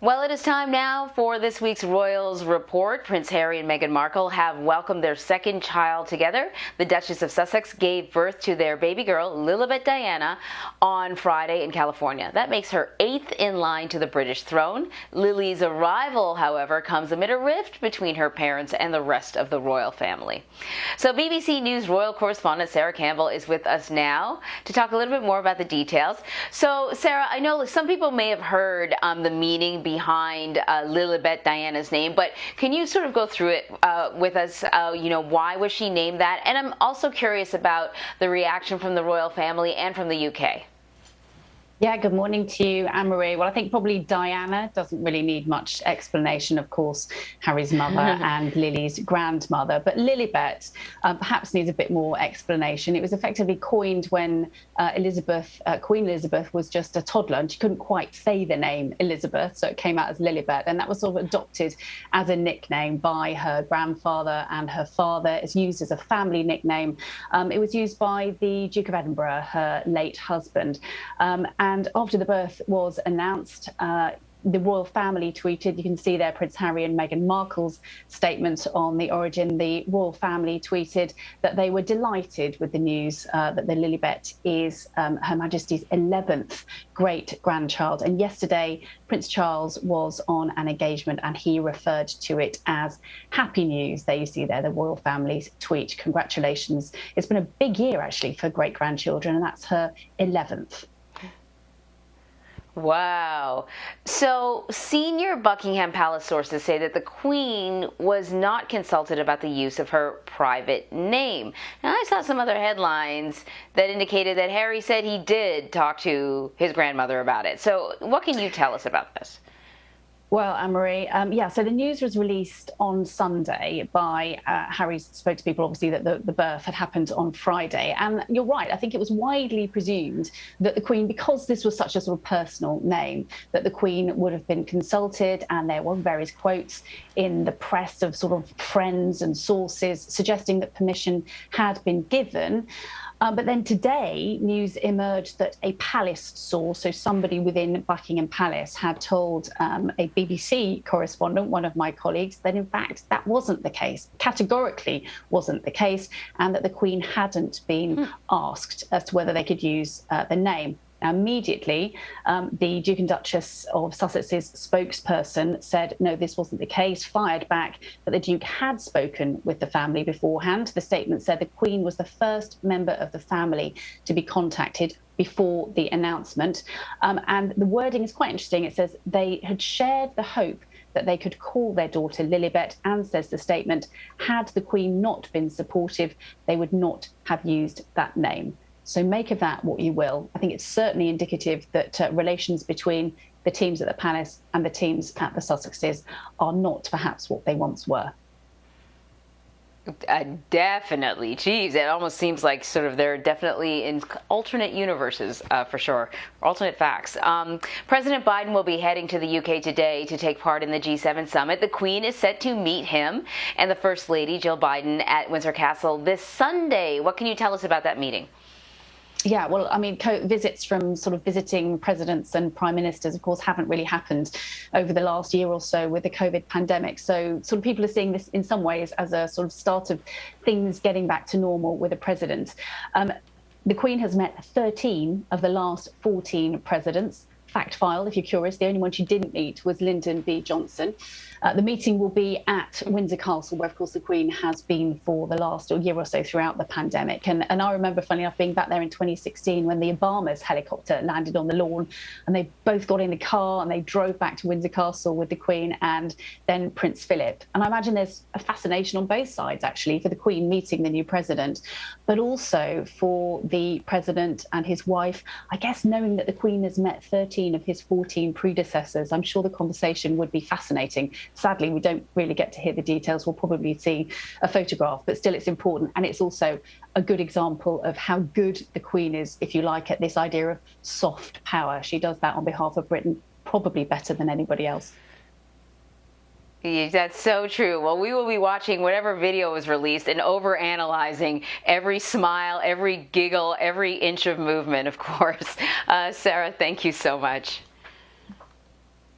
Well, it is time now for this week's Royals Report. Prince Harry and Meghan Markle have welcomed their second child together. The Duchess of Sussex gave birth to their baby girl, Lilibet Diana, on Friday in California. That makes her 8th in line to the British throne. Lily's arrival, however, comes amid a rift between her parents and the rest of the royal family. So BBC News royal correspondent Sarah Campbell is with us now to talk a little bit more about the details. So, Sarah, I know some people may have heard the meaning behind Lilibet Diana's name, but can you sort of go through it with us? Why was she named that? And I'm also curious about the reaction from the royal family and from the UK. Yeah, good morning to you, Anne-Marie. Well, I think probably Diana doesn't really need much explanation, of course, Harry's mother and Lily's grandmother. But Lilibet perhaps needs a bit more explanation. It was effectively coined when Queen Elizabeth was just a toddler and she couldn't quite say the name Elizabeth, so it came out as Lilibet. And that was sort of adopted as a nickname by her grandfather and her father. It's used as a family nickname. It was used by the Duke of Edinburgh, her late husband. And after the birth was announced, the royal family tweeted, you can see there Prince Harry and Meghan Markle's statement on the origin. The royal family tweeted that they were delighted with the news that the Lilibet is Her Majesty's 11th great-grandchild. And yesterday, Prince Charles was on an engagement and he referred to it as happy news. There you see there the royal family's tweet. Congratulations. It's been a big year, actually, for great-grandchildren, and that's her 11th. Wow. So senior Buckingham Palace sources say that the Queen was not consulted about the use of her private name. Now, I saw some other headlines that indicated that Harry said he did talk to his grandmother about it. So what can you tell us about this? Well, Anne-Marie, so the news was released on Sunday by Harry's spokespeople, obviously, that the birth had happened on Friday. And you're right, I think it was widely presumed that the Queen, because this was such a sort of personal name, that the Queen would have been consulted. And there were various quotes in the press of sort of friends and sources suggesting that permission had been given. But then today, news emerged that a palace source, so somebody within Buckingham Palace, had told a BBC correspondent, one of my colleagues, that in fact that wasn't the case, categorically wasn't the case, and that the Queen hadn't been asked as to whether they could use the name. Immediately, the Duke and Duchess of Sussex's spokesperson said, no, this wasn't the case, fired back that the Duke had spoken with the family beforehand. The statement said the Queen was the first member of the family to be contacted before the announcement. And the wording is quite interesting. It says they had shared the hope that they could call their daughter Lilibet, and says the statement, had the Queen not been supportive, they would not have used that name. So make of that what you will. I think it's certainly indicative that relations between the teams at the Palace and the teams at the Sussexes are not perhaps what they once were. Definitely. Geez, it almost seems like sort of they're definitely in alternate universes, for sure. Alternate facts. President Biden will be heading to the UK today to take part in the G7 summit. The Queen is set to meet him and the First Lady, Jill Biden, at Windsor Castle this Sunday. What can you tell us about that meeting? Yeah, well, I mean, visits from sort of visiting presidents and prime ministers, of course, haven't really happened over the last year or so with the COVID pandemic. So sort of people are seeing this in some ways as a sort of start of things getting back to normal with a president. The Queen has met 13 of the last 14 presidents. Fact file, if you're curious, the only one she didn't meet was Lyndon B. Johnson. The meeting will be at Windsor Castle, where, of course, the Queen has been for the last year or so throughout the pandemic. And I remember, funny enough, being back there in 2016 when the Obamas helicopter landed on the lawn, and they both got in the car and they drove back to Windsor Castle with the Queen and then Prince Philip. And I imagine there's a fascination on both sides, actually, for the Queen meeting the new president, but also for the president and his wife, I guess, knowing that the Queen has met 13 of his 14 predecessors. I'm sure the conversation would be fascinating. Sadly, we don't really get to hear the details. We'll probably see a photograph, but still it's important. And it's also a good example of how good the Queen is, if you like, at this idea of soft power. She does that on behalf of Britain probably better than anybody else. Yeah, that's so true. Well, we will be watching whatever video is released and over-analyzing every smile, every giggle, every inch of movement, of course. Sarah, thank you so much.